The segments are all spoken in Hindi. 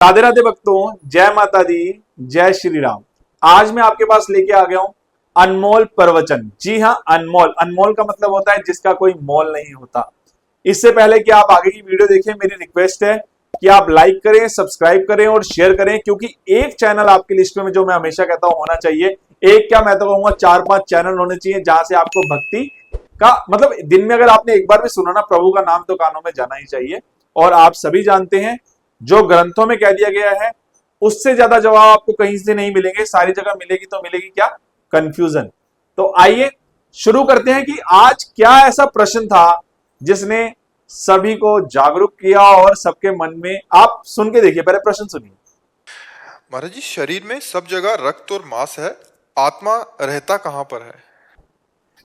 राधे राधे भक्तों, जय माता दी, जय श्री राम। आज मैं आपके पास लेके आ गया हूं अनमोल प्रवचन। जी हां, अनमोल। अनमोल का मतलब होता है जिसका कोई मोल नहीं होता। इससे पहले कि आप आगे की वीडियो देखें, मेरी रिक्वेस्ट है कि आप लाइक करें, सब्सक्राइब करें और शेयर करें, क्योंकि एक चैनल आपकी लिस्ट में जो मैं हमेशा कहता हूं होना चाहिए। एक क्या, मैं तो कहूंगा 4-5 चैनल होने चाहिए जहां से आपको भक्ति का मतलब दिन में अगर आपने एक बार भी सुना ना, प्रभु का नाम तो कानों में जाना ही चाहिए। और आप सभी जानते हैं, जो ग्रंथों में कह दिया गया है उससे ज्यादा जवाब आपको कहीं से नहीं मिलेंगे। सारी जगह मिलेगी तो मिलेगी क्या? कंफ्यूजन। तो आइए शुरू करते हैं कि आज क्या ऐसा प्रश्न था जिसने सभी को जागरूक किया और सबके मन में। आप सुन के देखिए, पहले प्रश्न सुनिए। महाराज जी, शरीर में सब जगह रक्त और मांस है, आत्मा रहता कहाँ पर है?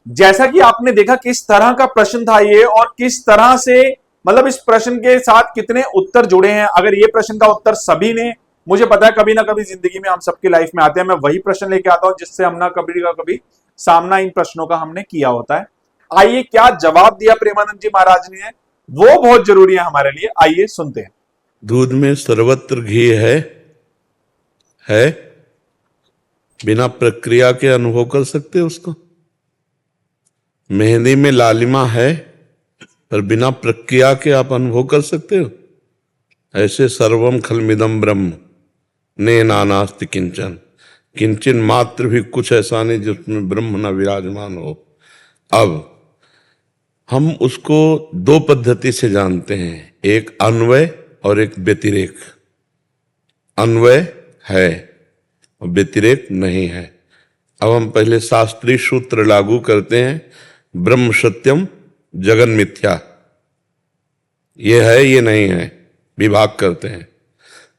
जैसा कि आपने देखा किस तरह का प्रश्न था ये, और किस तरह से मतलब इस प्रश्न के साथ कितने उत्तर जुड़े हैं। अगर ये प्रश्न का उत्तर सभी ने, मुझे पता है कभी ना कभी जिंदगी में हम सबकी लाइफ में आते हैं, मैं वही प्रश्न लेके आता हूं जिससे हम ना कभी का कभी सामना इन प्रश्नों का हमने किया होता है। आइए, क्या जवाब दिया प्रेमानंद जी महाराज ने, वो बहुत जरूरी है हमारे लिए। आइए सुनते हैं। दूध में सर्वत्र घी है बिना प्रक्रिया के अनुभव कर सकते हो उसको। मेहंदी में लालिमा है पर बिना प्रक्रिया के आप अनुभव कर सकते हो। ऐसे सर्वम खलमिदम ब्रह्म ने नानास्ति किंचन, किंचन मात्र भी कुछ ऐसा नहीं जिसमें ब्रह्म न विराजमान हो। अब हम उसको दो पद्धति से जानते हैं, एक अन्वय और एक व्यतिरेक। अन्वय है और व्यतिरेक नहीं है। अब हम पहले शास्त्रीय सूत्र लागू करते हैं, ब्रह्म सत्यम जगन मिथ्या, ये है ये नहीं है, विभाग करते हैं।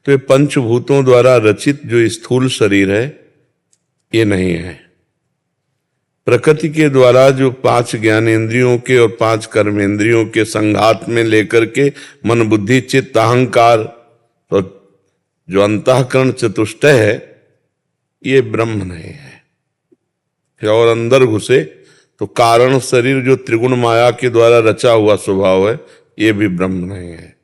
तो ये पंचभूतों द्वारा रचित जो स्थूल शरीर है ये नहीं है। प्रकृति के द्वारा जो 5 ज्ञानेंद्रियों के और 5 कर्मेंद्रियों के संघात में लेकर के मन बुद्धि चित्त अहंकार तो जो अंतःकरण चतुष्टय है ये ब्रह्म नहीं है। फिर और अंदर घुसे तो कारण शरीर जो त्रिगुण माया के द्वारा रचा हुआ स्वभाव है ये भी ब्रह्म नहीं है।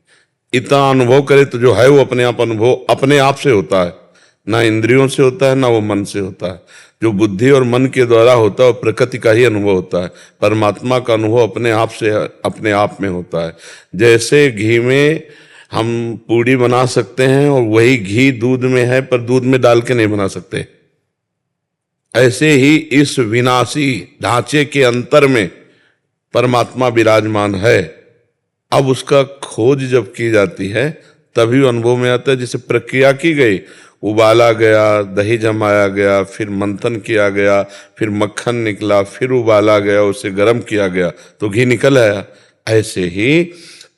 इतना अनुभव करे तो जो है वो अपने आप अनुभव अपने आप से होता है, ना इंद्रियों से होता है ना वो मन से होता है। जो बुद्धि और मन के द्वारा होता है वो प्रकृति का ही अनुभव होता है। परमात्मा का अनुभव अपने आप से अपने आप में होता है। जैसे घी में हम पूड़ी बना सकते हैं और वही घी दूध में है पर दूध में डाल के नहीं बना सकते, ऐसे ही इस विनाशी ढांचे के अंतर में परमात्मा विराजमान है। अब उसका खोज जब की जाती है तभी अनुभव में आता है। जैसे प्रक्रिया की गई, उबाला गया, दही जमाया गया, फिर मंथन किया गया, फिर मक्खन निकला, फिर उबाला गया, उसे गर्म किया गया तो घी निकल आया। ऐसे ही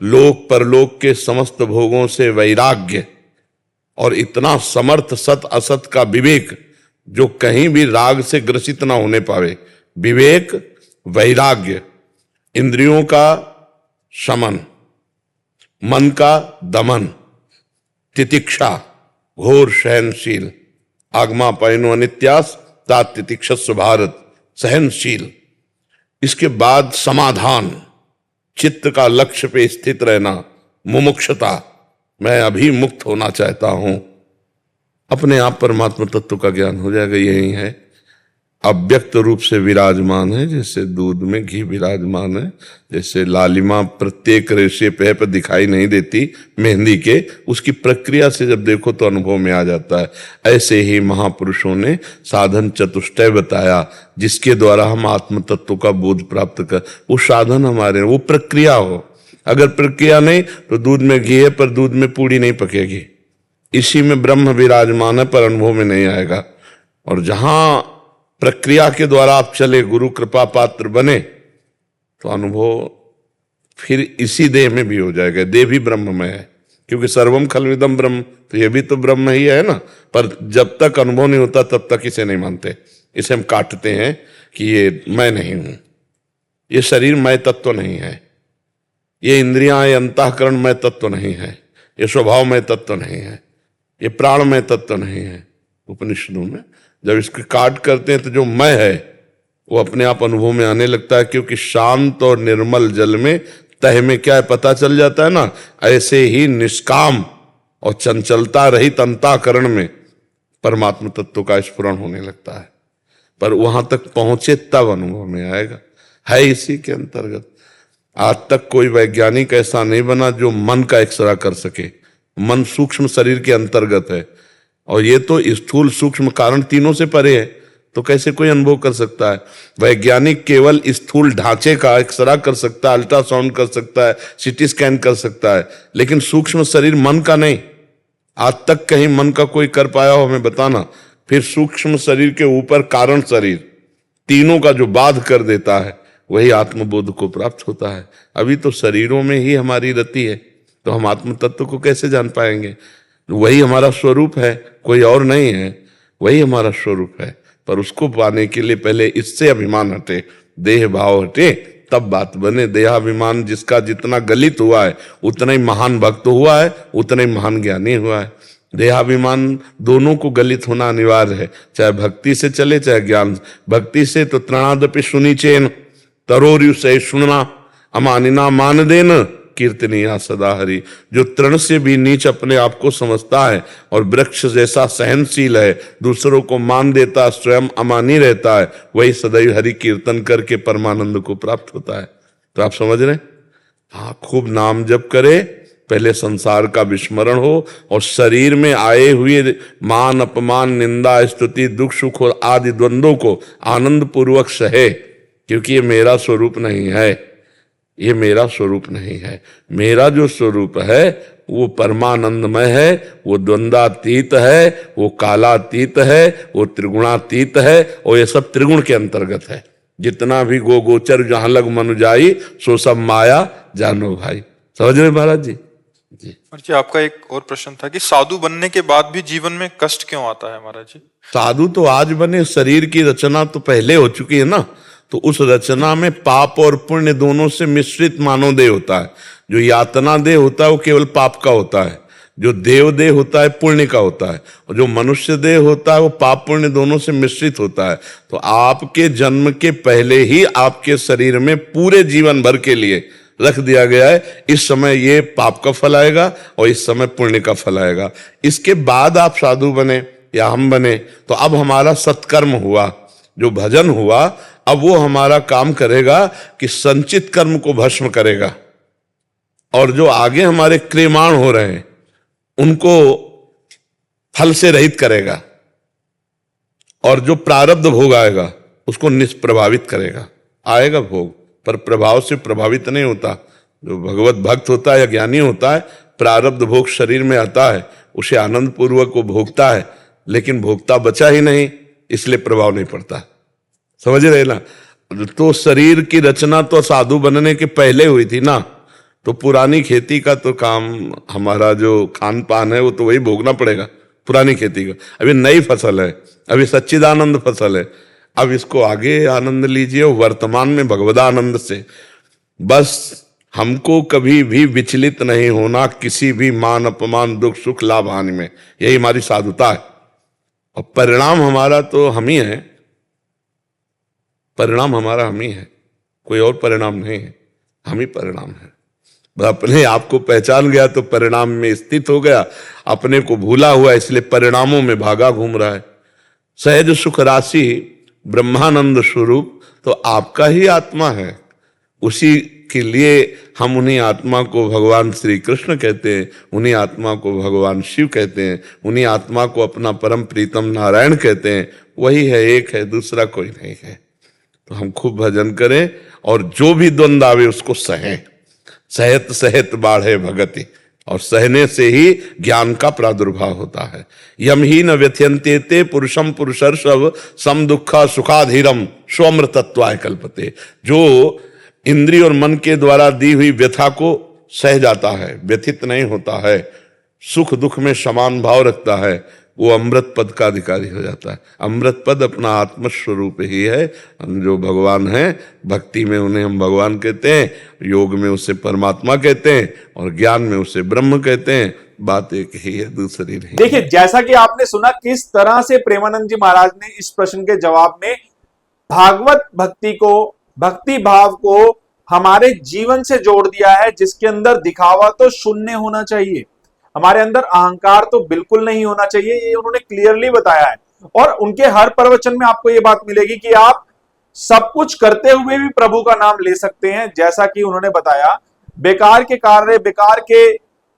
लोक परलोक के समस्त भोगों से वैराग्य और इतना समर्थ सत असत का विवेक जो कहीं भी राग से ग्रसित ना होने पावे, विवेक वैराग्य, इंद्रियों का शमन, मन का दमन, तितिक्षा घोर सहनशील, आगमा पैनो अनित्यास तात तितिक्षस्व भारत, सहनशील। इसके बाद समाधान, चित्त का लक्ष्य पे स्थित रहना, मुमुक्षता, मैं अभी मुक्त होना चाहता हूं। अपने आप परमात्मा तत्व का ज्ञान हो जाएगा। यही है अव्यक्त रूप से विराजमान है, जैसे दूध में घी विराजमान है, जैसे लालिमा प्रत्येक रेशे पे दिखाई नहीं देती मेहंदी के, उसकी प्रक्रिया से जब देखो तो अनुभव में आ जाता है। ऐसे ही महापुरुषों ने साधन चतुष्टय बताया जिसके द्वारा हम आत्म तत्व का बोध प्राप्त कर। वो साधन हमारे, वो प्रक्रिया हो। अगर प्रक्रिया नहीं तो दूध में घी है पर दूध में पूड़ी नहीं पकेगी। इसी में ब्रह्म विराजमान है पर अनुभव में नहीं आएगा। और जहां प्रक्रिया के द्वारा आप चले, गुरु कृपा पात्र बने, तो अनुभव फिर इसी देह में भी हो जाएगा। देह भी ब्रह्म में है, क्योंकि सर्वम खलविदम ब्रह्म, तो ये भी तो ब्रह्म ही है ना। पर जब तक अनुभव नहीं होता तब तक इसे नहीं मानते। इसे हम काटते हैं कि ये मैं नहीं हूं, ये शरीर मैं तत्व नहीं है, ये इंद्रियां, ये अंतःकरण मैं तत्व नहीं है, ये स्वभाव मैं तत्व नहीं है, ये प्राण में तत्व नहीं है। उपनिषदों में जब इसके काट करते हैं तो जो मैं है वो अपने आप अनुभव में आने लगता है, क्योंकि शांत और निर्मल जल में तह में क्या है पता चल जाता है ना। ऐसे ही निष्काम और चंचलता रहित अंतःकरण में परमात्मा तत्व का स्फुरण होने लगता है। पर वहां तक पहुंचे तब अनुभव में आएगा, है इसी के अंतर्गत। आज तक कोई वैज्ञानिक ऐसा नहीं बना जो मन का एक्सरा कर सके। मन सूक्ष्म शरीर के अंतर्गत है, और ये तो स्थूल सूक्ष्म कारण तीनों से परे है, तो कैसे कोई अनुभव कर सकता है? वैज्ञानिक केवल स्थूल ढांचे का एक्सरा कर सकता है, अल्ट्रासाउंड कर सकता है, सीटी स्कैन कर सकता है, लेकिन सूक्ष्म शरीर मन का नहीं। आज तक कहीं मन का कोई कर पाया हो हमें बताना। फिर सूक्ष्म शरीर के ऊपर कारण शरीर, तीनों का जो बाध कर देता है, वही आत्मबोध को प्राप्त होता है। अभी तो शरीरों में ही हमारी रति है, तो हम आत्म तत्व को कैसे जान पाएंगे? वही हमारा स्वरूप है, कोई और नहीं है, वही हमारा स्वरूप है। पर उसको पाने के लिए पहले इससे अभिमान हटे, देह भाव हटे, तब बात बने। देहाभिमान जिसका जितना गलित हुआ है उतना ही महान भक्त हुआ है, उतना ही महान ज्ञानी हुआ है। देहाभिमान दोनों को गलित होना अनिवार्य है, चाहे भक्ति से चले चाहे ज्ञान। भक्ति से तो तृणादपि सुनिचेन तरोरु से सुनना अमानिना मान देन कीर्तनिया सदा हरि। जो तृण से भी नीच अपने आप को समझता है और वृक्ष जैसा सहनशील है, दूसरों को मान देता, स्वयं अमानी रहता है, वही सदैव हरि कीर्तन करके परमानंद को प्राप्त होता है। तो आप समझ रहे हैं? हाँ, खूब नाम जप करे, पहले संसार का विस्मरण हो, और शरीर में आए हुए मान अपमान निंदा स्तुति दुख सुख और आदि द्वंद्वों को आनंद पूर्वक सहे, क्योंकि ये मेरा स्वरूप नहीं है, ये मेरा स्वरूप नहीं है। मेरा जो स्वरूप है वो परमानंदमय है, वो द्वंद्वातीत है, वो कालातीत है, वो त्रिगुणातीत है, और ये सब त्रिगुण के अंतर्गत है। जितना भी गो गोचर जहां लग मनु जाई, सो सब माया जानो भाई। समझ रहे महाराज जी? जी जी, आपका एक और प्रश्न था कि साधु बनने के बाद भी जीवन में कष्ट क्यों आता है महाराज जी? साधु तो आज बने, शरीर की रचना तो पहले हो चुकी है ना, तो उस रचना में पाप और पुण्य दोनों से मिश्रित मानव देह होता है। जो यातना देह होता है वो केवल पाप का होता है, जो देव देह होता है पुण्य का होता है, और जो मनुष्य देह होता है वो पाप पुण्य दोनों से मिश्रित होता है। तो आपके जन्म के पहले ही आपके शरीर में पूरे जीवन भर के लिए रख दिया गया है, इस समय ये पाप का फल आएगा और इस समय पुण्य का फल आएगा। इसके बाद आप साधु बने या हम बने, तो अब हमारा सत्कर्म हुआ, जो भजन हुआ, अब वो हमारा काम करेगा कि संचित कर्म को भस्म करेगा, और जो आगे हमारे क्रियमाण हो रहे हैं उनको फल से रहित करेगा, और जो प्रारब्ध भोग आएगा उसको निष्प्रभावित करेगा। आएगा भोग, पर प्रभाव से प्रभावित नहीं होता। जो भगवत भक्त होता है या ज्ञानी होता है, प्रारब्ध भोग शरीर में आता है, उसे आनंद पूर्वक वो भोगता है, लेकिन भोगता बचा ही नहीं, इसलिए प्रभाव नहीं पड़ता। समझ रहे ना? तो शरीर की रचना तो साधु बनने के पहले हुई थी ना, तो पुरानी खेती का तो काम, हमारा जो खान पान है वो तो वही भोगना पड़ेगा, पुरानी खेती का। अभी नई फसल है, अभी सच्चिदानंद फसल है, अब इसको आगे आनंद लीजिए, वर्तमान में भगवदानंद से। बस हमको कभी भी विचलित नहीं होना किसी भी मान अपमान दुख सुख लाभ हानि में, यही हमारी साधुता है। और परिणाम हमारा तो हम ही है, परिणाम हमारा हम ही है, कोई और परिणाम नहीं है, हम ही परिणाम है। अपने आप को पहचान गया तो परिणाम में स्थित हो गया, अपने को भूला हुआ इसलिए परिणामों में भागा घूम रहा है। सहज सुख राशि ब्रह्मानंद स्वरूप तो आपका ही आत्मा है, उसी के लिए हम उन्हीं आत्मा को भगवान श्री कृष्ण कहते हैं, उन्हीं आत्मा को भगवान शिव कहते हैं, उन्हीं आत्मा को अपना परम प्रीतम नारायण कहते हैं। वही है, एक है, दूसरा कोई नहीं है। तो हम खूब भजन करें, और जो भी द्वंद्व आवे उसको सहें। सहत सहत बाढ़े भगति, और सहने से ही ज्ञान का प्रादुर्भाव होता है। यम ही न व्यथयन्ते ते पुरुषम पुरुषर्षभ सम दुखा सुखाधीरम स्वमृतत्वाय कल्पते। जो इंद्रिय और मन के द्वारा दी हुई व्यथा को सह जाता है, व्यथित नहीं होता है, सुख दुख में समान भाव रखता है, वो अमृत पद का अधिकारी हो जाता है। अमृत पद अपना आत्मस्वरूप ही है। जो भगवान है, भक्ति में उन्हें हम भगवान कहते हैं, योग में उसे परमात्मा कहते हैं, और ज्ञान में उसे ब्रह्म कहते हैं। बात एक ही है, दूसरी नहीं। देखिए, जैसा कि आपने सुना किस तरह से प्रेमानंद जी महाराज ने इस प्रश्न के जवाब में भागवत भक्ति को, भक्ति भाव को हमारे जीवन से जोड़ दिया है, जिसके अंदर दिखावा तो शून्य होना चाहिए। हमारे अंदर अहंकार तो बिल्कुल नहीं होना चाहिए, ये उन्होंने क्लियरली बताया है। और उनके हर प्रवचन में आपको ये बात मिलेगी कि आप सब कुछ करते हुए भी प्रभु का नाम ले सकते हैं। जैसा कि उन्होंने बताया, बेकार के कार्य, बेकार के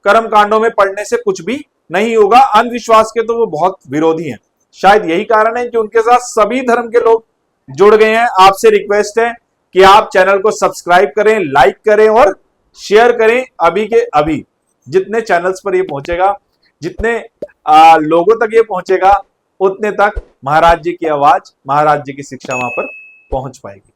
कर्म कांडों में पड़ने से कुछ भी नहीं होगा। अंधविश्वास के तो वो बहुत विरोधी हैं। शायद यही कारण है कि उनके साथ सभी धर्म के लोग जुड़ गए हैं। आपसे रिक्वेस्ट है कि आप चैनल को सब्सक्राइब करें, लाइक करें और शेयर करें अभी के अभी। जितने चैनल्स पर ये पहुंचेगा, जितने लोगों तक ये पहुंचेगा, उतने तक महाराज जी की आवाज, महाराज जी की शिक्षा वहां पर पहुंच पाएगी।